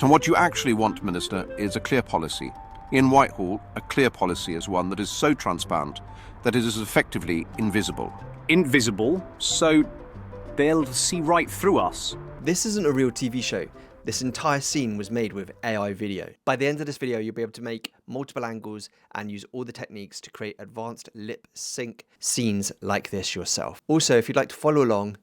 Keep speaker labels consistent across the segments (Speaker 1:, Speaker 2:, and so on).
Speaker 1: And what you actually want, Minister, is a clear policy. In Whitehall, a clear policy is one that is so transparent that it is effectively invisible.
Speaker 2: Invisible, so they'll see right through us.
Speaker 3: This isn't a real TV show. This entire scene was made with AI video. By the end of this video, you'll be able to make multiple angles and use all the techniques to create advanced lip sync scenes like this yourself. Also, if you'd like to follow along,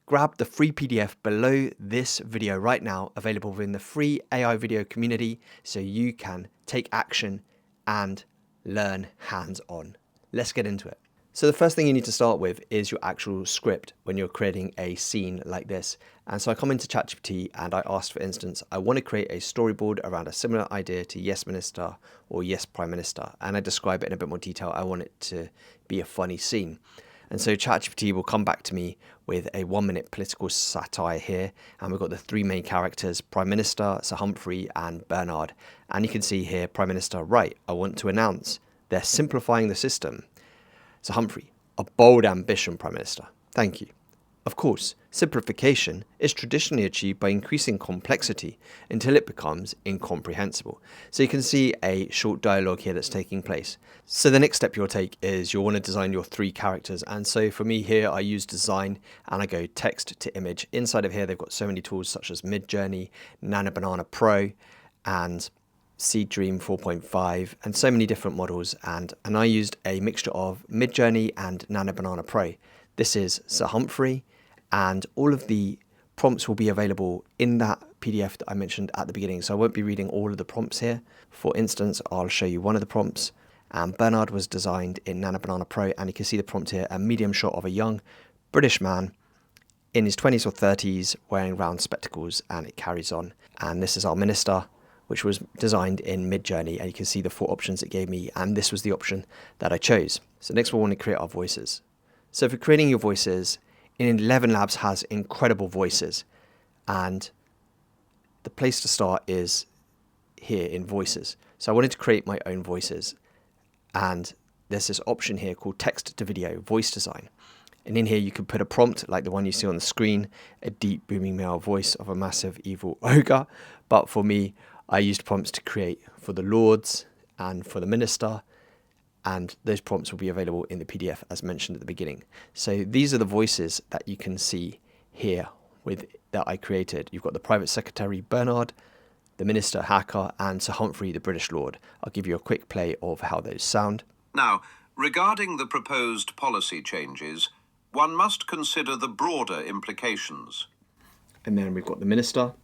Speaker 3: grab the free PDF below this video right now, available within the free AI video community, so you can take action and learn hands-on. Let's get into it. So the first thing you need to start with is your actual script when you're creating a scene like this. And so I come into ChatGPT and I asked, for instance, I want to create a storyboard around a similar idea to Yes Minister or Yes Prime Minister. And I describe it in a bit more detail. I want it to be a funny scene. And so ChatGPT will come back to me with a 1-minute political satire here. And we've got the three main characters, Prime Minister, Sir Humphrey and Bernard. And you can see here, Prime Minister, right, I want to announce they're simplifying the system. Sir Humphrey, a bold ambition, Prime Minister. Thank you. Of course, simplification is traditionally achieved by increasing complexity until it becomes incomprehensible. So you can see a short dialogue here that's taking place. So the next step you'll take is you'll want to design your three characters. And so for me here, I use design and I go text to image. Inside of here, they've got so many tools such as Midjourney, Nano Banana Pro, and Seed Dream 4.5 and so many different models, and I used a mixture of Midjourney and Nano Banana Pro. This is Sir Humphrey, and all of the prompts will be available in that PDF that I mentioned at the beginning, so I won't be reading all of the prompts here. For instance, I'll show you one of the prompts, and Bernard was designed in Nano Banana Pro, and you can see the prompt here, a medium shot of a young British man in his 20s or 30s wearing round spectacles, and it carries on. And this is our minister, which was designed in Midjourney, and you can see the 4 options it gave me, and this was the option that I chose. So next we'll want to create our voices. So for creating your voices, ElevenLabs has incredible voices, and the place to start is here in voices. So I wanted to create my own voices, and there's this option here called text to video voice design. And in here you can put a prompt like the one you see on the screen, a deep booming male voice of a massive evil ogre. But for me, I used prompts to create for the Lords and for the Minister, and those prompts will be available in the PDF as mentioned at the beginning. So these are the voices that you can see here that I created. You've got the Private Secretary Bernard, the Minister Hacker, and Sir Humphrey the British Lord. I'll give you a quick play of how those sound.
Speaker 1: Now, regarding the proposed policy changes, one must consider the broader implications.
Speaker 3: And then we've got the Minister.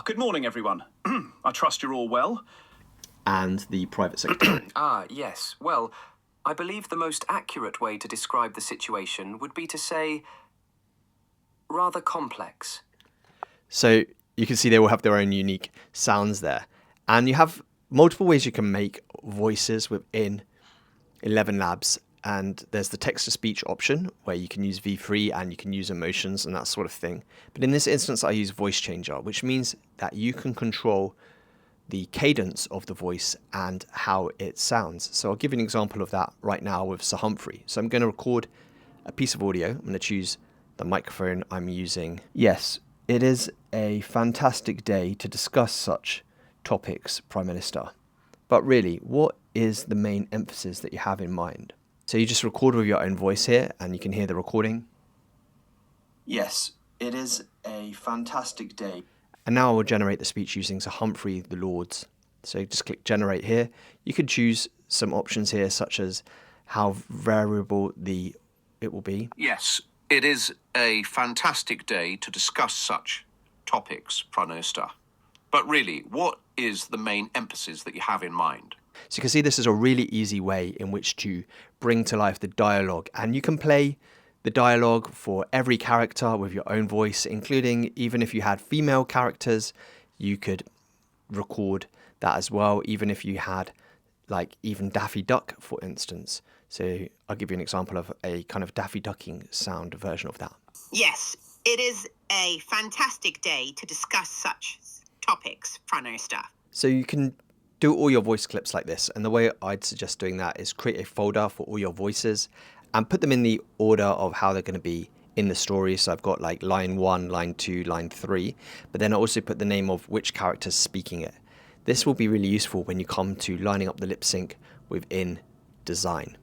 Speaker 2: Good morning, everyone. I trust you're all well.
Speaker 3: And the Private Secretary.
Speaker 4: Yes. Well, I believe the most accurate way to describe the situation would be to say rather complex.
Speaker 3: So you can see they will have their own unique sounds there. And you have multiple ways you can make voices within ElevenLabs. And there's the text-to-speech option where you can use V3 and you can use emotions and that sort of thing. But in this instance, I use voice changer, which means that you can control the cadence of the voice and how it sounds. So I'll give you an example of that right now with Sir Humphrey. So I'm going to record a piece of audio. I'm going to choose the microphone I'm using. Yes, it is a fantastic day to discuss such topics, Prime Minister. But really, what is the main emphasis that you have in mind? So you just record with your own voice here, and you can hear the recording. Yes, it is a fantastic day. And now I will generate the speech using Sir Humphrey the Lords. So just click generate here. You could choose some options here, such as how variable it will be.
Speaker 1: Yes, it is a fantastic day to discuss such topics, Prime Minister. But really, what is the main emphasis that you have in mind?
Speaker 3: So you can see this is a really easy way in which to bring to life the dialogue, and you can play the dialogue for every character with your own voice, including even if you had female characters, you could record that as well, even if you had like even Daffy Duck, for instance. So I'll give you an example of a kind of Daffy Ducking sound version of that.
Speaker 5: Yes, it is a fantastic day to discuss such topics, Prime Minister.
Speaker 3: So you can do all your voice clips like this, and the way I'd suggest doing that is create a folder for all your voices and put them in the order of how they're going to be in the story. So I've got like line 1, line 2, line 3, but then I also put the name of which character's speaking it. This will be really useful when you come to lining up the lip sync within design.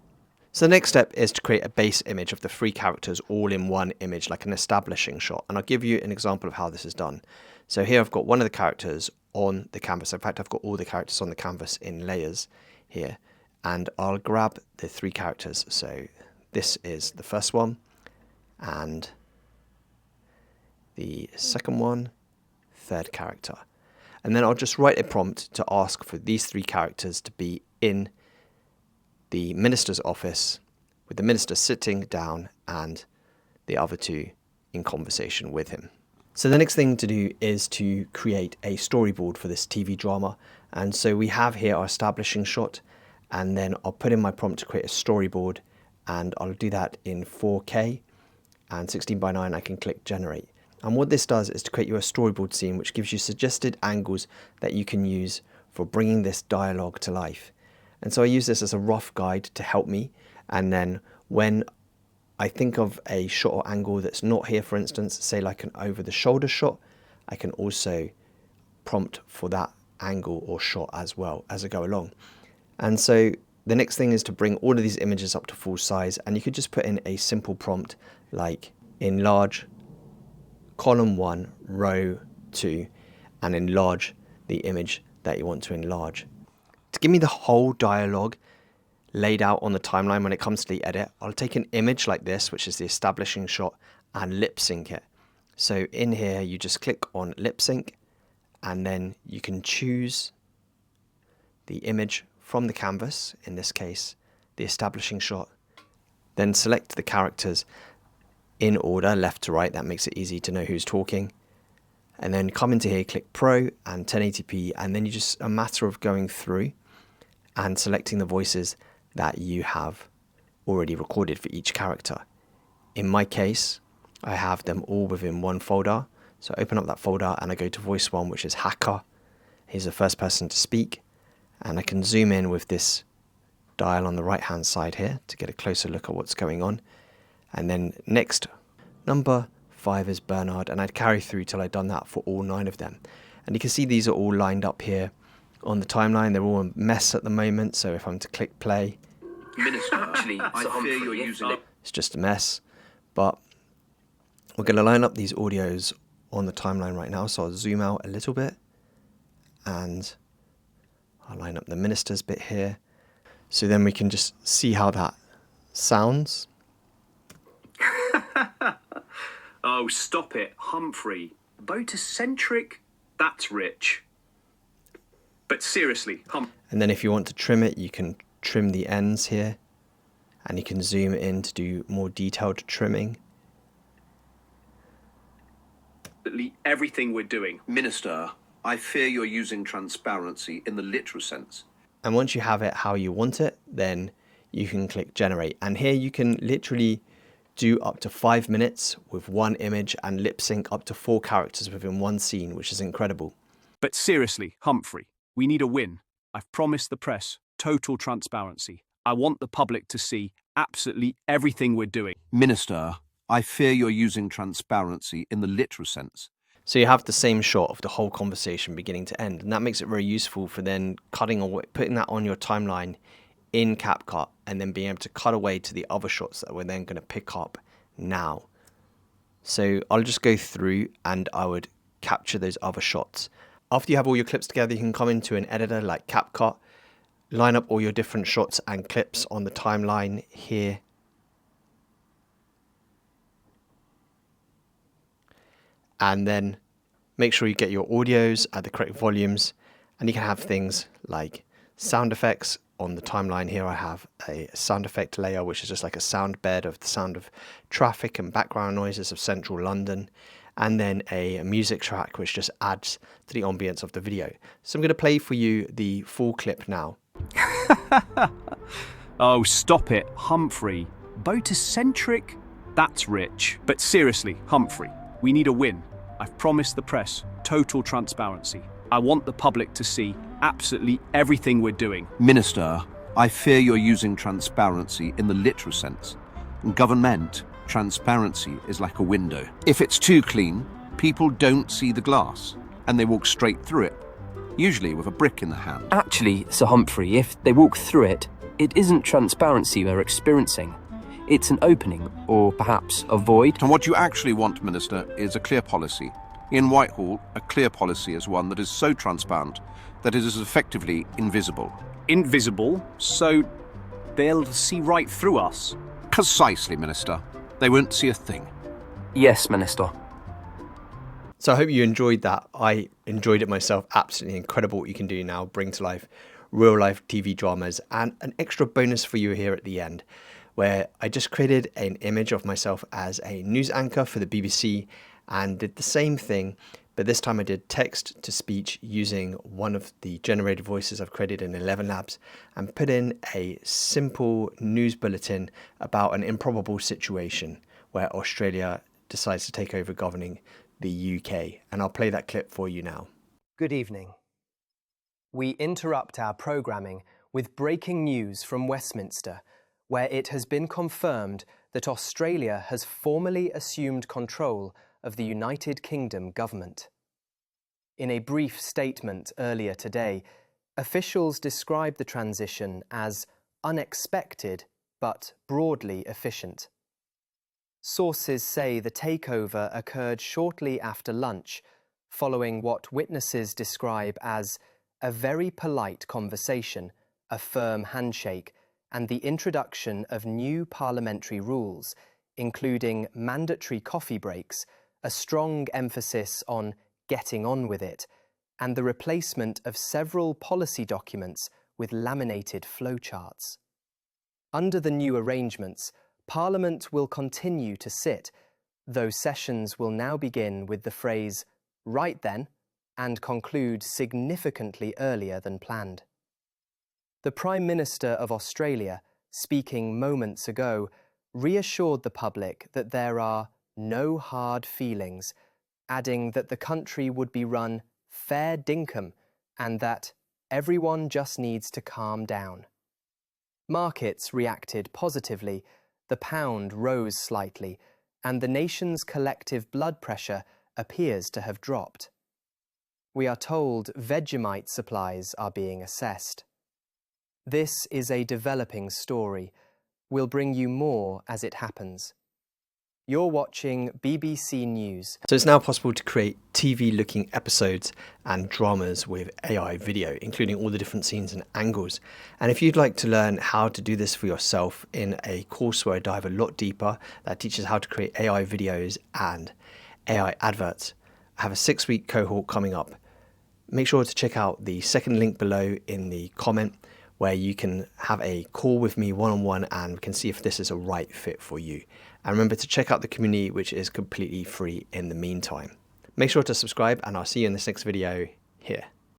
Speaker 3: So the next step is to create a base image of the 3 characters all in one image, like an establishing shot. And I'll give you an example of how this is done. So here I've got one of the characters on the canvas. In fact, I've got all the characters on the canvas in layers here. And I'll grab the 3 characters. So this is the first one, and the second one, third character. And then I'll just write a prompt to ask for these 3 characters to be in the minister's office, with the minister sitting down and the other 2 in conversation with him. So the next thing to do is to create a storyboard for this TV drama. And so we have here our establishing shot, and then I'll put in my prompt to create a storyboard, and I'll do that in 4K and 16:9. I can click generate. And what this does is to create you a storyboard scene, which gives you suggested angles that you can use for bringing this dialogue to life. And so I use this as a rough guide to help me. And then when I think of a shot or angle that's not here, for instance, say like an over the shoulder shot, I can also prompt for that angle or shot as well as I go along. And so the next thing is to bring all of these images up to full size. And you could just put in a simple prompt like enlarge column 1, row 2, and enlarge the image that you want to enlarge. To give me the whole dialogue laid out on the timeline when it comes to the edit, I'll take an image like this, which is the establishing shot, and lip sync it. So in here, you just click on lip sync, and then you can choose the image from the canvas, in this case, the establishing shot, then select the characters in order, left to right. That makes it easy to know who's talking. And then come into here, click Pro and 1080p, and then you just a matter of going through and selecting the voices that you have already recorded for each character. In my case, I have them all within one folder. So I open up that folder and I go to voice 1, which is hacker. He's the first person to speak. And I can zoom in with this dial on the right hand side here to get a closer look at what's going on. And then next, number 5 is Bernard, and I'd carry through till I'd done that for all 9 of them. And you can see these are all lined up here on the timeline. They're all a mess at the moment, so if I'm to click play,
Speaker 1: Minister, I fear you're using it.
Speaker 3: It's just a mess. But we're going to line up these audios on the timeline right now, so I'll zoom out a little bit, and I'll line up the minister's bit here, so then we can just see how that sounds.
Speaker 2: Oh, stop it, Humphrey. Boat-centric? That's rich. But seriously,
Speaker 3: And then if you want to trim it, you can trim the ends here, and you can zoom in to do more detailed trimming.
Speaker 2: everything we're doing.
Speaker 1: Minister, I fear you're using transparency in the literal sense.
Speaker 3: And once you have it how you want it, then you can click generate. And here you can literally do up to 5 minutes with one image and lip sync up to 4 characters within one scene, which is incredible.
Speaker 2: But seriously, Humphrey, we need a win. I've promised the press total transparency. I want the public to see absolutely everything we're doing.
Speaker 1: Minister, I fear you're using transparency in the literal sense.
Speaker 3: So you have the same shot of the whole conversation beginning to end, and that makes it very useful for then cutting away, putting that on your timeline in CapCut, and then being able to cut away to the other shots that we're then going to pick up now. So I'll just go through and I would capture those other shots. After you have all your clips together, you can come into an editor like CapCut, line up all your different shots and clips on the timeline here. And then make sure you get your audios at the correct volumes, and you can have things like sound effects. On the timeline here, I have a sound effect layer, which is just like a sound bed of the sound of traffic and background noises of central London, and then a music track, which just adds to the ambience of the video. So I'm going to play for you the full clip now.
Speaker 2: Oh, stop it, Humphrey. Boat-centric? That's rich. But seriously, Humphrey, we need a win. I've promised the press total transparency. I want the public to see absolutely everything we're doing.
Speaker 1: Minister, I fear you're using transparency in the literal sense. Government, transparency is like a window. If it's too clean, people don't see the glass and they walk straight through it, usually with a brick in the hand.
Speaker 4: Actually, Sir Humphrey, if they walk through it, it isn't transparency we're experiencing. It's an opening, or perhaps a void.
Speaker 1: And what you actually want, Minister, is a clear policy. In Whitehall, a clear policy is one that is so transparent that it is effectively invisible.
Speaker 2: Invisible, so they'll see right through us.
Speaker 1: Precisely, Minister. They won't see a thing.
Speaker 4: Yes, Minister.
Speaker 3: So I hope you enjoyed that. I enjoyed it myself. Absolutely incredible what you can do now. Bring to life real life TV dramas, and an extra bonus for you here at the end, where I just created an image of myself as a news anchor for the BBC and did the same thing, but this time I did text to speech using one of the generated voices I've created in ElevenLabs and put in a simple news bulletin about an improbable situation where Australia decides to take over governing the UK. And I'll play that clip for you now.
Speaker 6: Good evening. We interrupt our programming with breaking news from Westminster, where it has been confirmed that Australia has formally assumed control of the United Kingdom government. In a brief statement earlier today, officials described the transition as unexpected but broadly efficient. Sources say the takeover occurred shortly after lunch, following what witnesses describe as a very polite conversation, a firm handshake, and the introduction of new parliamentary rules, including mandatory coffee breaks, a strong emphasis on getting on with it, and the replacement of several policy documents with laminated flowcharts. Under the new arrangements, Parliament will continue to sit, though sessions will now begin with the phrase, "Right then," and conclude significantly earlier than planned. The Prime Minister of Australia, speaking moments ago, reassured the public that there are no hard feelings, adding that the country would be run fair dinkum and that everyone just needs to calm down. Markets reacted positively, the pound rose slightly, and the nation's collective blood pressure appears to have dropped. We are told Vegemite supplies are being assessed. This is a developing story. We'll bring you more as it happens. You're watching BBC News.
Speaker 3: So it's now possible to create TV-looking episodes and dramas with AI video, including all the different scenes and angles. And if you'd like to learn how to do this for yourself in a course where I dive a lot deeper, that teaches how to create AI videos and AI adverts, I have a 6-week cohort coming up. Make sure to check out the second link below in the comment, where you can have a call with me one-on-one and we can see if this is a right fit for you. And remember to check out the community, which is completely free in the meantime. Make sure to subscribe and I'll see you in this next video here.